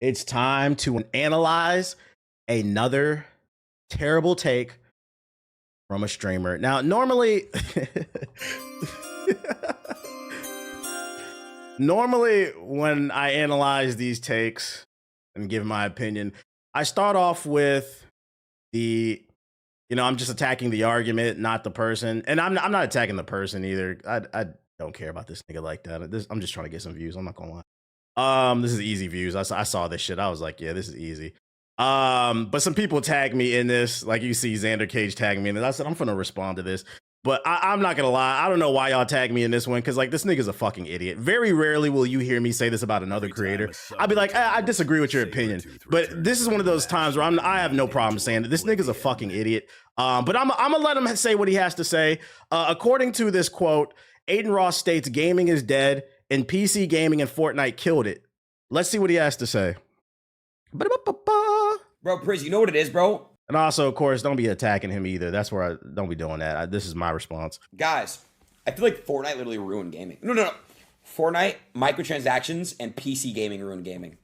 It's time to analyze another terrible take from a streamer. Now, normally, when I analyze these takes and give my opinion, I start off with I'm just attacking the argument, not the person. And I'm not attacking the person either. I don't care about this nigga like that. I'm just trying to get some views. I'm not gonna lie. This is easy views. I saw this shit. I was like, yeah, this is easy. But some people tag me in this, like you see Xander Cage tagging me in this. I said, I'm gonna respond to this. But I'm not gonna lie, I don't know why y'all tag me in this one, because like this nigga's a fucking idiot. Very rarely will you hear me say this about another creator. I'd be like, I disagree with your opinion. But this is one of those times where I have no problem saying that this nigga's a fucking idiot. But I'm gonna let him say what he has to say. According to this quote, Adin Ross states gaming is dead and PC gaming and Fortnite killed it. Let's see what he has to say. Bro, Priz, you know what it is, bro? And also, of course, don't be attacking him either. That's where I don't be doing that. This is my response. Guys, I feel like Fortnite literally ruined gaming. No. Fortnite, microtransactions, and PC gaming ruined gaming.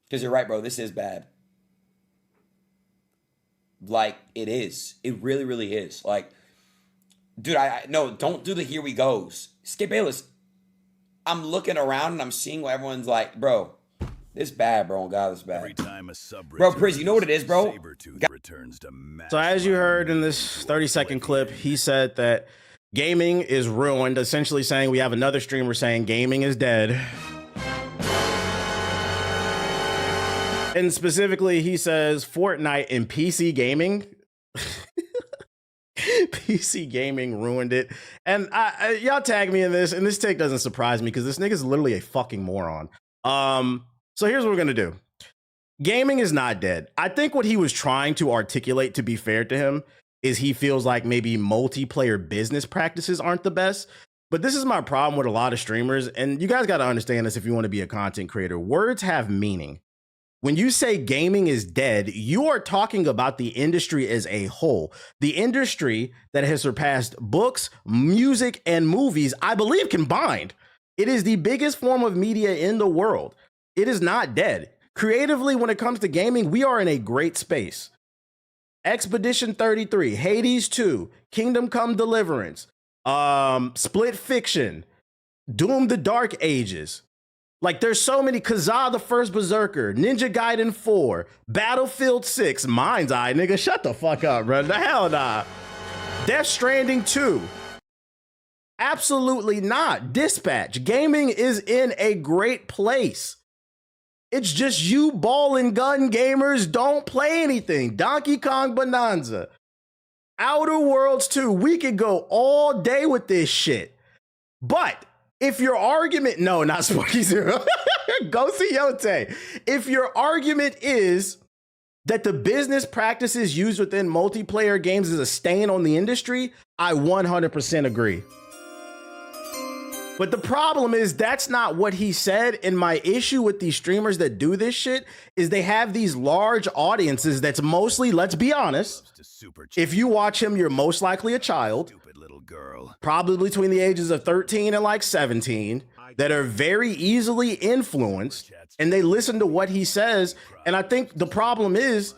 Because you're right, bro. This is bad. Like, it is. It really, really is. Like, dude, no, don't do the here we goes. Skip Bayless. I'm looking around and I'm seeing what everyone's like, bro. This bad, bro. God, this bad. Every time a sub bro, Priz, you know what it is, bro? Returns to so as you heard in this 30-second clip, he said that gaming is ruined, essentially saying we have another streamer saying gaming is dead. And specifically, he says Fortnite and PC gaming. PC gaming ruined it. And y'all tag me in this, and this take doesn't surprise me because this nigga's literally a fucking moron. So here's what we're gonna do. Gaming is not dead. I think what he was trying to articulate, to be fair to him, is he feels like maybe multiplayer business practices aren't the best. But this is my problem with a lot of streamers, and you guys gotta understand this if you want to be a content creator. Words have meaning. When you say gaming is dead, you are talking about the industry as a whole. The industry that has surpassed books, music, and movies, I believe, combined. It is the biggest form of media in the world. It is not dead. Creatively, when it comes to gaming, we are in a great space. Expedition 33, Hades 2, Kingdom Come Deliverance, Split Fiction, Doom the Dark Ages. Like, there's so many. Kazaa the First Berserker, Ninja Gaiden 4, Battlefield 6, Mind's Eye, nigga, shut the fuck up, bro. The hell nah. Death Stranding 2. Absolutely not. Dispatch. Gaming is in a great place. It's just you ball and gun gamers don't play anything. Donkey Kong Bonanza. Outer Worlds 2. We could go all day with this shit. But if your argument, no, not Sparky Zero. Go see Yote. If your argument is that the business practices used within multiplayer games is a stain on the industry, I 100% agree. But the problem is that's not what he said. And my issue with these streamers that do this shit is they have these large audiences that's mostly, let's be honest, if you watch him, you're most likely a child, probably between the ages of 13 and like 17, that are very easily influenced, and they listen to what he says. And I think the problem is,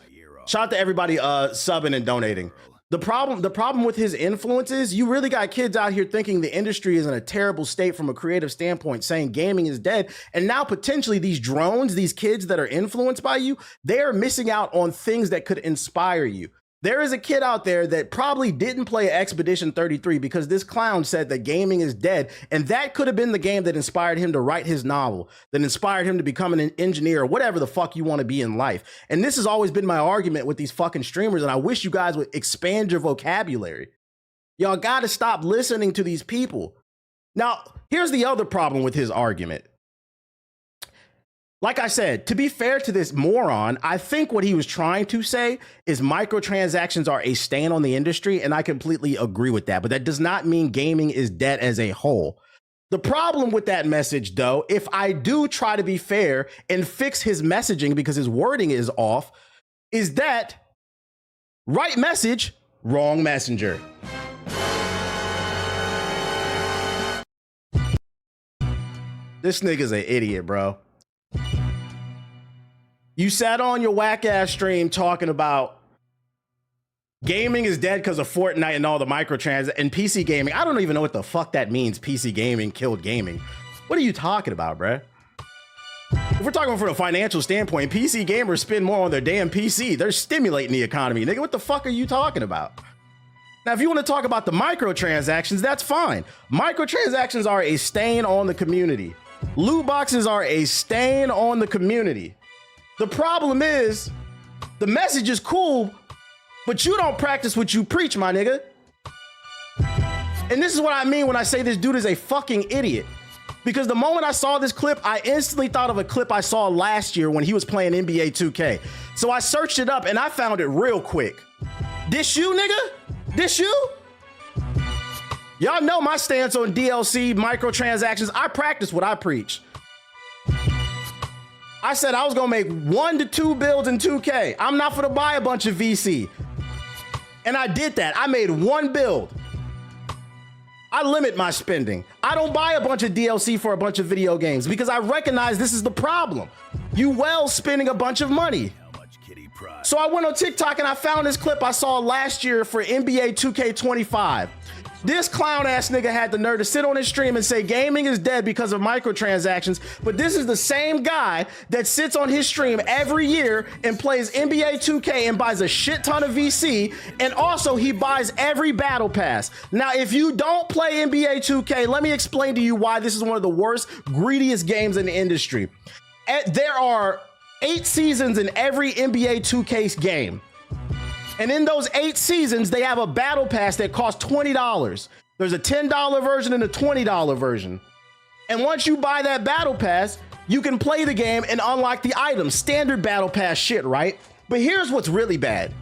shout out to everybody subbing and donating. The problem with his influence is you really got kids out here thinking the industry is in a terrible state from a creative standpoint, saying gaming is dead. And now potentially these drones, these kids that are influenced by you, they are missing out on things that could inspire you. There is a kid out there that probably didn't play Expedition 33 because this clown said that gaming is dead. And that could have been the game that inspired him to write his novel, that inspired him to become an engineer or whatever the fuck you want to be in life. And this has always been my argument with these fucking streamers. And I wish you guys would expand your vocabulary. Y'all got to stop listening to these people. Now, here's the other problem with his argument. Like I said, to be fair to this moron, I think what he was trying to say is microtransactions are a stain on the industry, and I completely agree with that. But that does not mean gaming is dead as a whole. The problem with that message, though, if I do try to be fair and fix his messaging because his wording is off, is that right message, wrong messenger. This nigga's an idiot, bro. You sat on your whack ass stream talking about gaming is dead because of Fortnite and all the microtransactions and PC gaming. I don't even know what the fuck that means. PC gaming killed gaming. What are you talking about, bruh? If we're talking from a financial standpoint, PC gamers spend more on their damn PC. They're stimulating the economy. Nigga, what the fuck are you talking about? Now, if you want to talk about the microtransactions, that's fine. Microtransactions are a stain on the community. Loot boxes are a stain on the community. The problem is, the message is cool, but you don't practice what you preach, my nigga. And this is what I mean when I say this dude is a fucking idiot. Because the moment I saw this clip, I instantly thought of a clip I saw last year when he was playing NBA 2K. So I searched it up and I found it real quick. This you, nigga? This you? Y'all know my stance on DLC, microtransactions. I practice what I preach. I said I was gonna make 1 to 2 builds in 2K. I'm not gonna buy a bunch of VC. And I did that. I made 1 build. I limit my spending. I don't buy a bunch of DLC for a bunch of video games because I recognize this is the problem. You well spending a bunch of money. So I went on TikTok and I found this clip I saw last year for NBA 2K25. This clown ass nigga had the nerve to sit on his stream and say gaming is dead because of microtransactions, but this is the same guy that sits on his stream every year and plays NBA 2K and buys a shit ton of VC, and also he buys every battle pass. Now, if you don't play NBA 2K, let me explain to you why this is one of the worst, greediest games in the industry. There are 8 seasons in every NBA 2K game. And in those 8 seasons, they have a battle pass that costs $20. There's a $10 version and a $20 version. And once you buy that battle pass, you can play the game and unlock the items. Standard battle pass shit, right? But here's what's really bad.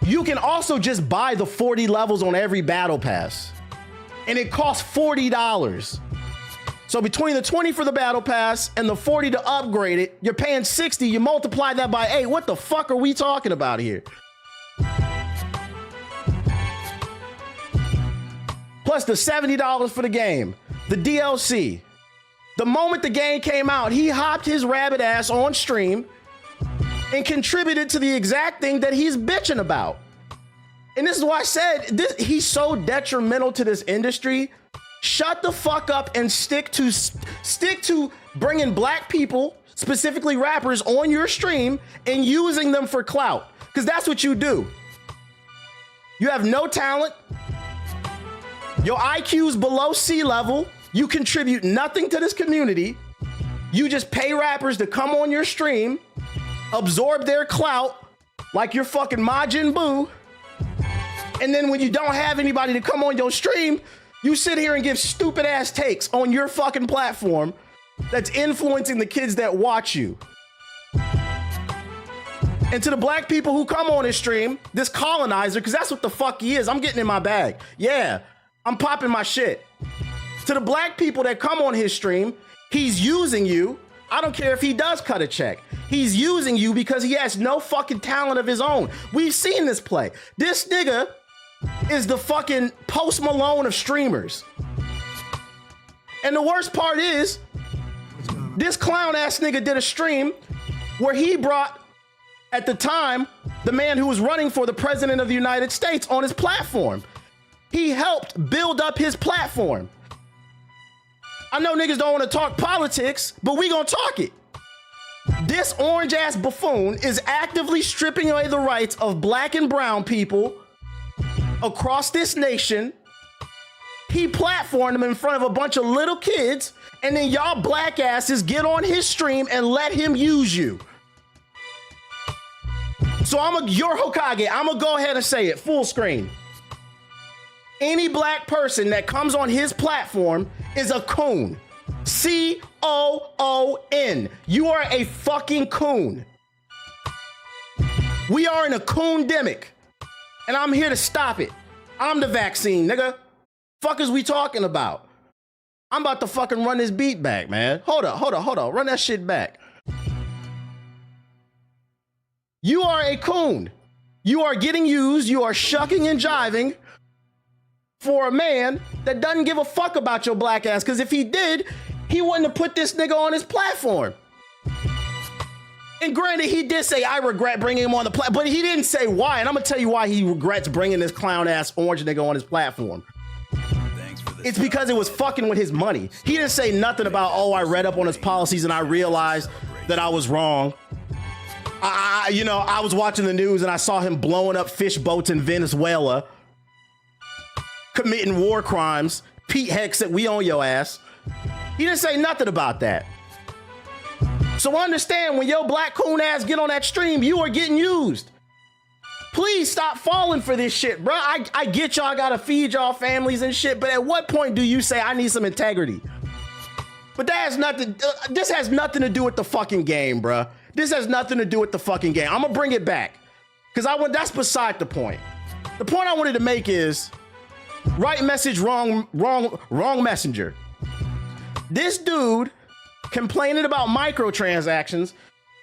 You can also just buy the 40 levels on every battle pass. And it costs $40. So between the 20 for the battle pass and the 40 to upgrade it, you're paying 60. You multiply that by 8. What the fuck are we talking about here? Plus the $70 for the game, the DLC. The moment the game came out, he hopped his rabbit ass on stream and contributed to the exact thing that he's bitching about. And this is why I said he's so detrimental to this industry. Shut the fuck up and stick to bringing black people, specifically rappers, on your stream and using them for clout. Because that's what you do. You have no talent. Your IQ's below sea level. You contribute nothing to this community. You just pay rappers to come on your stream, absorb their clout like you're fucking Majin Buu. And then when you don't have anybody to come on your stream, you sit here and give stupid ass takes on your fucking platform that's influencing the kids that watch you. And to the black people who come on his stream, this colonizer, because that's what the fuck he is. I'm getting in my bag. Yeah, I'm popping my shit. To the black people that come on his stream, he's using you. I don't care if he does cut a check. He's using you because he has no fucking talent of his own. We've seen this play. This nigga is the fucking Post Malone of streamers. And the worst part is, this clown ass nigga did a stream where he brought, at the time, the man who was running for the president of the United States on his platform. He helped build up his platform. I know niggas don't want to talk politics, but we gonna talk it. This orange ass buffoon is actively stripping away the rights of black and brown people across this nation. He platformed him in front of a bunch of little kids, and then y'all black asses get on his stream and let him use you. So you're Hokage. I'm gonna go ahead and say it full screen. Any black person that comes on his platform is a coon. C-O-O-N. You are a fucking coon. We are in a coon-demic. And I'm here to stop it. I'm the vaccine, nigga. Fuck is we talking about? I'm about to fucking run this beat back, man. Hold up. Run that shit back. You are a coon. You are getting used. You are shucking and jiving for a man that doesn't give a fuck about your black ass. Because if he did, he wouldn't have put this nigga on his platform. And granted, he did say, I regret bringing him on the platform, but he didn't say why. And I'm going to tell you why he regrets bringing this clown-ass orange nigga on his platform. It's because it was fucking with his money. He didn't say nothing about, oh, I read up on his policies and I realized that I was wrong. I was watching the news and I saw him blowing up fish boats in Venezuela, committing war crimes. Pete Hex, we on your ass. He didn't say nothing about that. So understand, when your black coon ass get on that stream, you are getting used. Please stop falling for this shit, bro. I get y'all gotta feed y'all families and shit, but at what point do you say I need some integrity? But that has nothing, this has nothing to do with the fucking game, bro. This has nothing to do with the fucking game. I'm gonna bring it back, because that's beside the point. The point I wanted to make is, right message, wrong messenger. This dude complaining about microtransactions,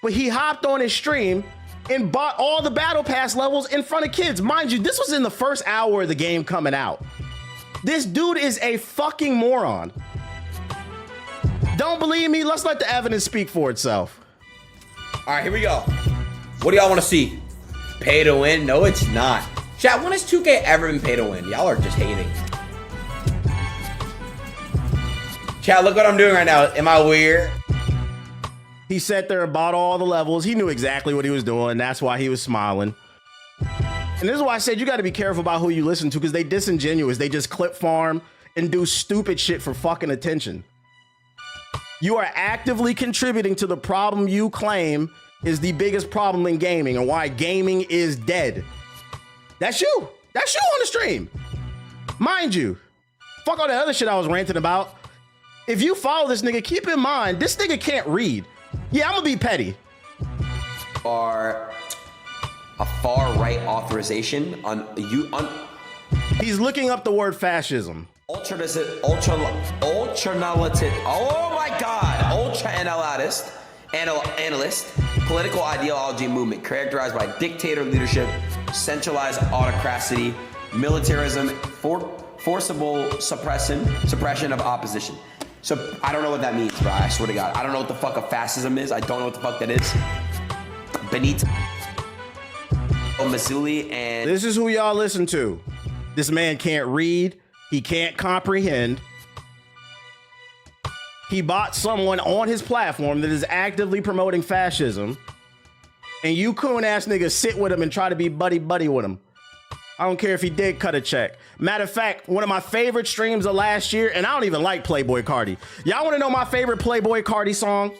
but he hopped on his stream and bought all the battle pass levels in front of kids. Mind you, this was in the first hour of the game coming out. This dude is a fucking moron. Don't believe me? Let's let the evidence speak for itself. All right, here we go. What do y'all want to see? Pay to win? No, it's not. Chat, when has 2K ever been pay to win? Y'all are just hating. Chat, look what I'm doing right now. Am I weird? He sat there and bought all the levels. He knew exactly what he was doing. That's why he was smiling. And this is why I said you got to be careful about who you listen to, because they disingenuous. They just clip farm and do stupid shit for fucking attention. You are actively contributing to the problem you claim is the biggest problem in gaming and why gaming is dead. That's you. That's you on the stream. Mind you, fuck all the other shit I was ranting about. If you follow this nigga, keep in mind, this nigga can't read. Yeah, I'm gonna be petty. Are a far right authorization on you on. He's looking up the word fascism. Ultra analyst, political ideology movement characterized by dictator leadership, centralized autocracy, militarism, forcible suppression of opposition. So I don't know what that means, bro. I swear to God, I don't know what the fuck a fascism is. I don't know what the fuck that is. Benito Mussolini and this is who y'all listen to. This man can't read. He can't comprehend. He bought someone on his platform that is actively promoting fascism. And you coon ass niggas sit with him and try to be buddy with him. I don't care if he did cut a check. Matter of fact, one of my favorite streams of last year, and I don't even like Playboi Carti. Y'all want to know my favorite Playboi Carti song?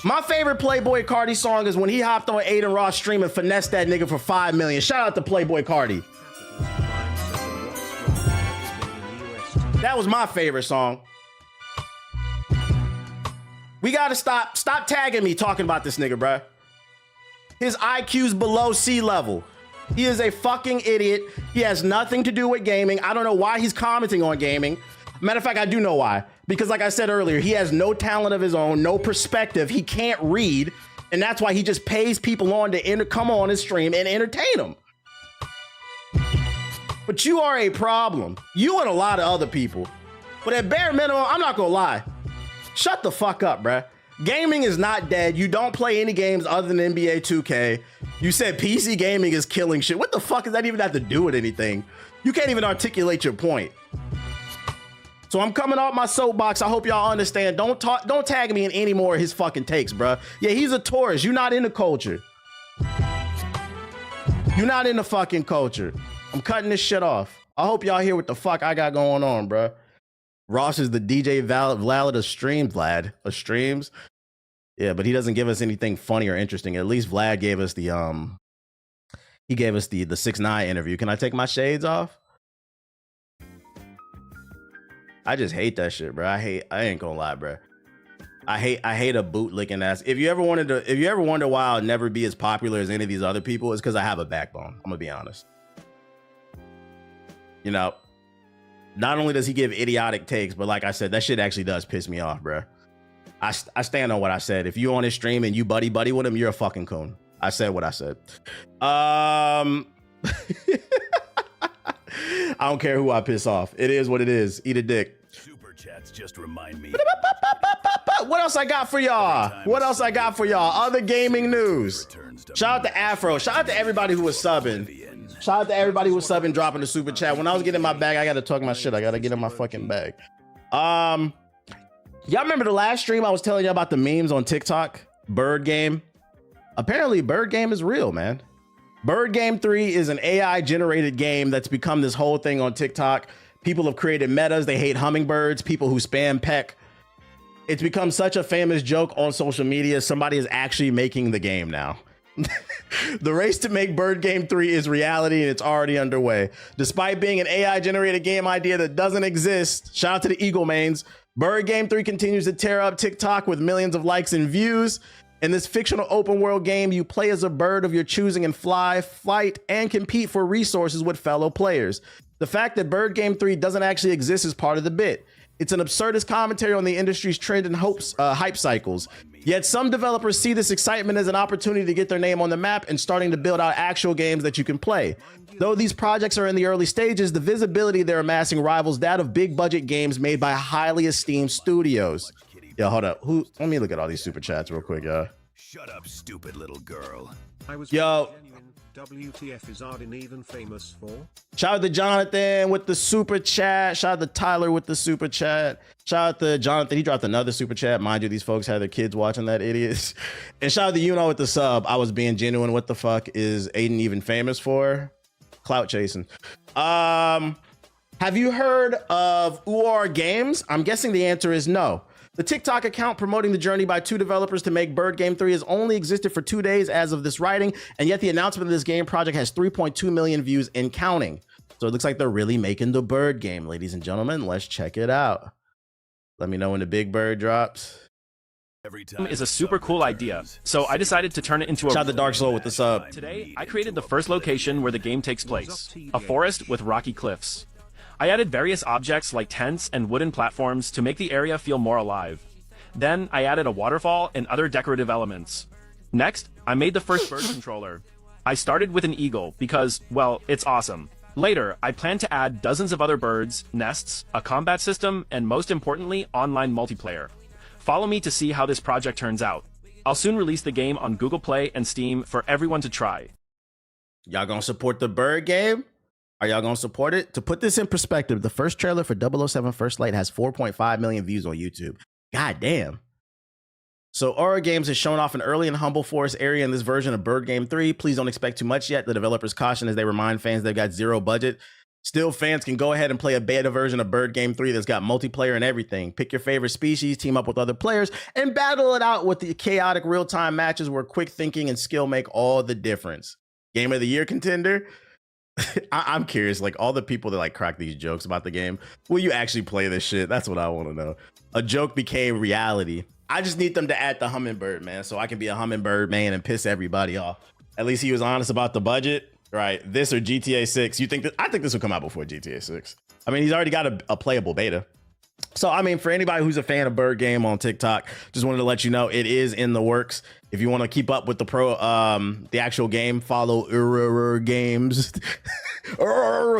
My favorite Playboi Carti song is when he hopped on Adin Ross stream and finessed that nigga for $5 million. Shout out to Playboi Carti. That was my favorite song. We gotta stop tagging me talking about this nigga, bruh. His IQ's below sea level. He is a fucking idiot. He has nothing to do with gaming. I don't know why he's commenting on gaming. Matter of fact, I do know why. Because like I said earlier, he has no talent of his own, no perspective. He can't read. And that's why he just pays people on to come on his stream and entertain them. But you are a problem. You and a lot of other people. But at bare minimum, I'm not gonna lie. Shut the fuck up, bruh. Gaming is not dead. You don't play any games other than NBA 2K. You said PC gaming is killing shit. What the fuck does that even have to do with anything? You can't even articulate your point. So I'm coming off my soapbox. I hope y'all understand. Don't tag me in any more of his fucking takes, bruh. Yeah, he's a tourist. You're not in the culture. You're not in the fucking culture. I'm cutting this shit off. I hope y'all hear what the fuck I got going on, bruh. Ross is the DJ Vlad of streams, Vlad. Of streams. Yeah, but he doesn't give us anything funny or interesting. At least Vlad gave us the 6ix9ine interview. Can I take my shades off? I just hate that shit, bro. I ain't gonna lie, bro. I hate a bootlicking ass. If you ever wonder why I'll never be as popular as any of these other people, it's because I have a backbone. I'm gonna be honest. You know, not only does he give idiotic takes, but like I said, that shit actually does piss me off, bro. I stand on what I said. If you on his stream and you buddy with him, you're a fucking coon. I said what I said. I don't care who I piss off. It is what it is. Eat a dick. Super chats just remind me. What else I got for y'all? What else I got for y'all? Other gaming news. Shout out to Afro. Shout out to everybody who was subbing. Shout out to everybody who was subbing, dropping the super chat. When I was getting my bag, I got to talk my shit. I got to get in my fucking bag. Y'all remember the last stream I was telling you about the memes on TikTok? Bird Game. Apparently, Bird Game is real, man. Bird Game 3 is an AI generated game that's become this whole thing on TikTok. People have created metas. They hate hummingbirds, people who spam peck. It's become such a famous joke on social media. Somebody is actually making the game now. The race to make Bird Game 3 is reality, and it's already underway. Despite being an AI generated game idea that doesn't exist, shout out to the Eagle Mains, Bird Game 3 continues to tear up TikTok with millions of likes and views. In this fictional open world game, you play as a bird of your choosing and fly, fight, and compete for resources with fellow players. The fact that Bird Game 3 doesn't actually exist is part of the bit. It's an absurdist commentary on the industry's trend and hype cycles. Yet some developers see this excitement as an opportunity to get their name on the map and starting to build out actual games that you can play. Though these projects are in the early stages, the visibility they're amassing rivals that of big budget games made by highly esteemed studios. Yo, hold up. Let me look at all these super chats real quick, y'all. Shut up, stupid little girl. Yo. WTF is Adin even famous for? Shout out to Jonathan with the super chat. Shout out to Tyler with the super chat. Shout out to Jonathan. He dropped another super chat. Mind you, these folks had their kids watching that, idiots. And shout out to Yuno with the sub. I was being genuine. What the fuck is Aiden even famous for? Clout chasing. Have you heard of UR Games? I'm guessing the answer is no. The TikTok account promoting the journey by two developers to make Bird Game 3 has only existed for 2 days as of this writing, and yet the announcement of this game project has 3.2 million views and counting. So it looks like they're really making the Bird game, ladies and gentlemen. Let's check it out. Let me know when the big bird drops. Is a super cool idea, so I decided to turn it into a... Shout out to Dark Soul with the sub. Today, I created the first location where the game takes place, a forest with rocky cliffs. I added various objects like tents and wooden platforms to make the area feel more alive. Then I added a waterfall and other decorative elements. Next, I made the first bird controller. I started with an eagle because, well, it's awesome. Later, I plan to add dozens of other birds, nests, a combat system, and most importantly, online multiplayer. Follow me to see how this project turns out. I'll soon release the game on Google Play and Steam for everyone to try. Y'all gonna support the Bird game? Are y'all gonna support it? To put this in perspective, the first trailer for 007 First Light has 4.5 million views on YouTube. God damn. So Aura Games has shown off an early and humble forest area in this version of Bird Game 3. Please don't expect too much yet. The developers caution as they remind fans they've got zero budget. Still, fans can go ahead and play a beta version of Bird Game 3 that's got multiplayer and everything. Pick your favorite species, team up with other players, and battle it out with the chaotic real-time matches where quick thinking and skill make all the difference. Game of the Year contender? I'm curious, like all the people that like crack these jokes about the game, will you actually play this shit? That's what I want to know. A joke became reality. I just need them to add the hummingbird, man, so I can be a hummingbird man and piss everybody off. At least he was honest about the budget, right? This or GTA 6. You think that? I think this will come out before GTA 6. I mean, he's already got a playable beta. So, I mean, for anybody who's a fan of Bird Game on TikTok, just wanted to let you know it is in the works. If you want to keep up with the actual game, follow Games.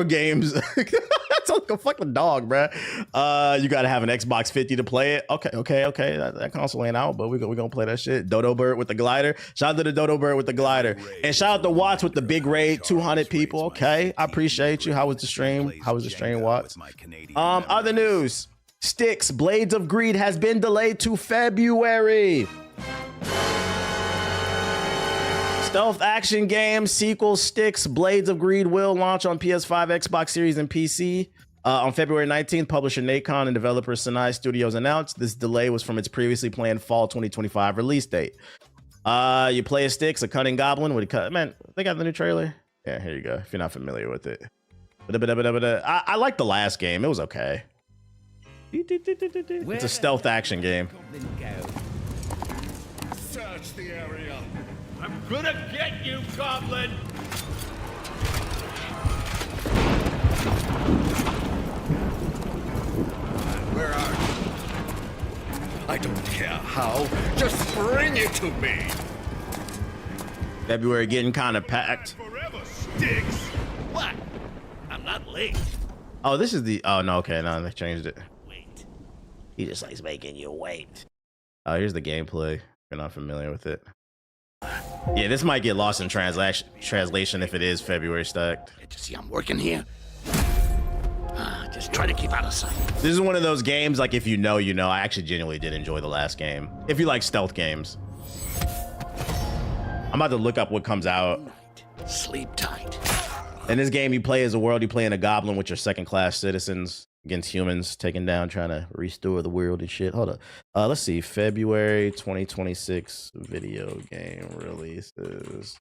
Games. That's like a fucking dog, bruh. You got to have an Xbox 50 to play it. Okay. That console ain't out, but we're going to play that shit. Dodo Bird with the glider. Shout out to the Dodo Bird with the glider. And shout out to Watts with the big raid, 200 people. Okay, I appreciate you. How was the stream? Watts? Other news. Styx Blades of Greed has been delayed to February. Stealth action game sequel Styx Blades of Greed will launch on PS5, Xbox Series, and PC on February 19th. Publisher Nacon and developer Sinai Studios announced this delay was from its previously planned fall 2025 release date. You play as Styx, a cunning goblin with a cut. Man, they got the new trailer. Yeah, here you go. If you're not familiar with it, I like the last game. It was okay. It's a stealth action game. Search the area. I'm gonna get you, Goblin! Where are you? I don't care how. Just bring it to me. February getting kind of packed. Forever, Styx. What? I'm not late. Oh, this is the. Oh no, okay, no, they changed it. Wait. He just likes making you wait. Here's the gameplay. If you're not familiar with it. Yeah, this might get lost in translation if it is February stacked. Can't you see I'm working here? Just try to keep out of sight. This is one of those games, like, if you know, you know. I actually genuinely did enjoy the last game. If you like stealth games. I'm about to look up what comes out. Sleep tight. In this game, you play as a world. You play in a goblin with your second-class citizens against humans, taking down, trying to restore the world and shit. Hold up. Let's see. February 2026 video game releases.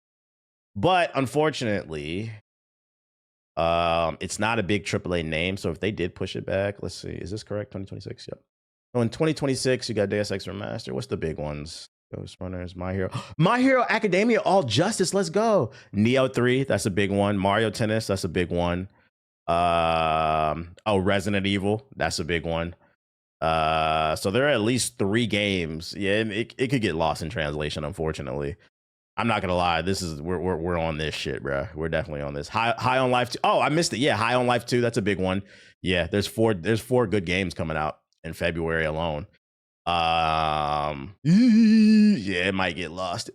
But unfortunately, it's not a big AAA name. So if they did push it back, let's see. Is this correct? 2026? Yep. So in 2026, you got Deus Ex Remastered. What's the big ones? Ghost Runners, My Hero Academia, All Justice, let's go. Neo 3, that's a big one. Mario Tennis, that's a big one. Resident Evil, that's a big one. So there are at least 3 games. Yeah, it could get lost in translation, unfortunately. I'm not gonna lie, we're on this shit, bro. We're definitely on this. High on Life 2. Oh, I missed it. Yeah, High on Life 2, that's a big one. Yeah, there's 4 good games coming out in February alone. Yeah, it might get lost.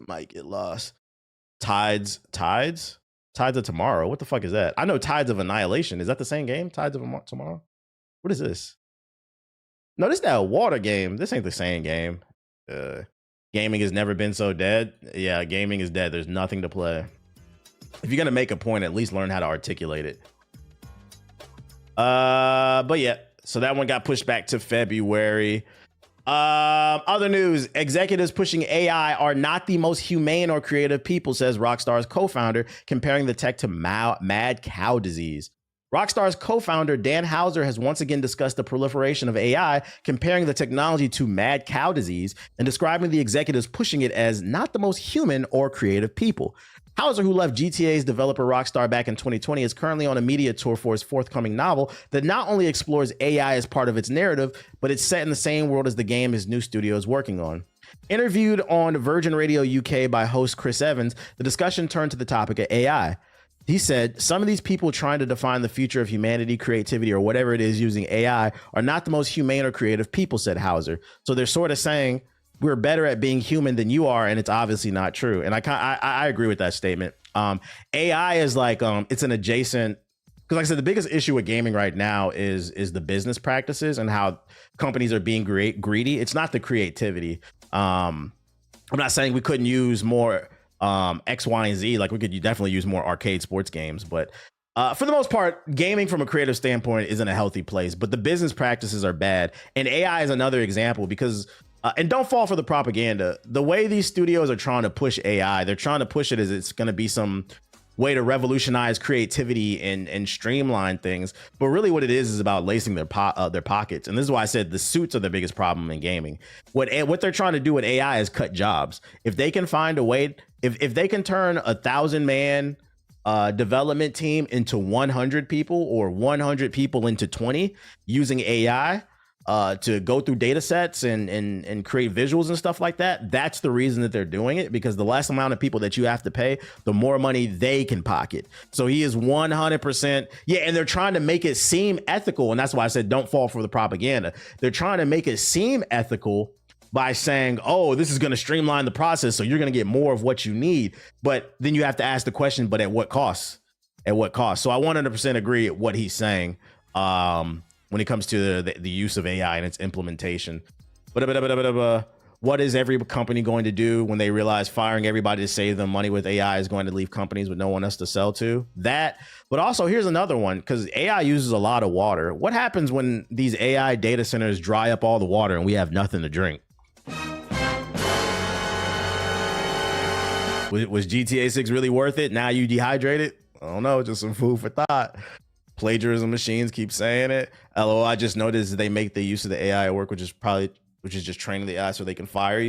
Tides of Tomorrow. What the fuck is that? I know Tides of Annihilation. Is that the same game? Tides of Tomorrow? What is this? No, this is that water game. This ain't the same game. Gaming has never been so dead. Yeah, gaming is dead. There's nothing to play. If you're gonna make a point, at least learn how to articulate it. But yeah, so that one got pushed back to February. Other news, executives pushing AI are not the most humane or creative people, says Rockstar's co-founder, comparing the tech to mad cow disease. Rockstar's co-founder Dan Houser has once again discussed the proliferation of AI, comparing the technology to mad cow disease and describing the executives pushing it as not the most human or creative people. Houser, who left GTA's developer Rockstar back in 2020, is currently on a media tour for his forthcoming novel that not only explores AI as part of its narrative, but it's set in the same world as the game his new studio is working on. Interviewed on Virgin Radio UK by host Chris Evans, the discussion turned to the topic of AI. He said, some of these people trying to define the future of humanity, creativity, or whatever it is using AI are not the most humane or creative people, said Houser. So they're sort of saying, we're better at being human than you are, and it's obviously not true. And I agree with that statement. AI is like it's an adjacent, because like I said, the biggest issue with gaming right now is the business practices and how companies are being greedy. It's not the creativity. I'm not saying we couldn't use more X, Y, and Z. Like we could definitely use more arcade sports games, but for the most part, gaming from a creative standpoint is in a healthy place. But the business practices are bad, and AI is another example because. And don't fall for the propaganda. The way these studios are trying to push AI, they're trying to push it as it's going to be some way to revolutionize creativity and streamline things. But really what it is about lacing their pockets. And this is why I said the suits are the biggest problem in gaming. What they're trying to do with AI is cut jobs. If they can find a way, if they can turn 1,000-man development team into 100 people or 100 people into 20 using AI, to go through data sets and create visuals and stuff like that. That's the reason that they're doing it, because the less amount of people that you have to pay, the more money they can pocket. So he is 100%. Yeah. And they're trying to make it seem ethical. And that's why I said, don't fall for the propaganda. They're trying to make it seem ethical by saying, oh, this is going to streamline the process, so you're going to get more of what you need. But then you have to ask the question, but at what cost? At what cost? So I 100% agree at what he's saying. When it comes to the use of AI and its implementation. But what is every company going to do when they realize firing everybody to save them money with AI is going to leave companies with no one else to sell to? That, but also here's another one, because AI uses a lot of water. What happens when these AI data centers dry up all the water and we have nothing to drink? Was GTA 6 really worth it? Now you dehydrated? I don't know, just some food for thought. Plagiarism machines keep saying it. LOL, I just noticed they make the use of the AI at work, which is just training the AI so they can fire you.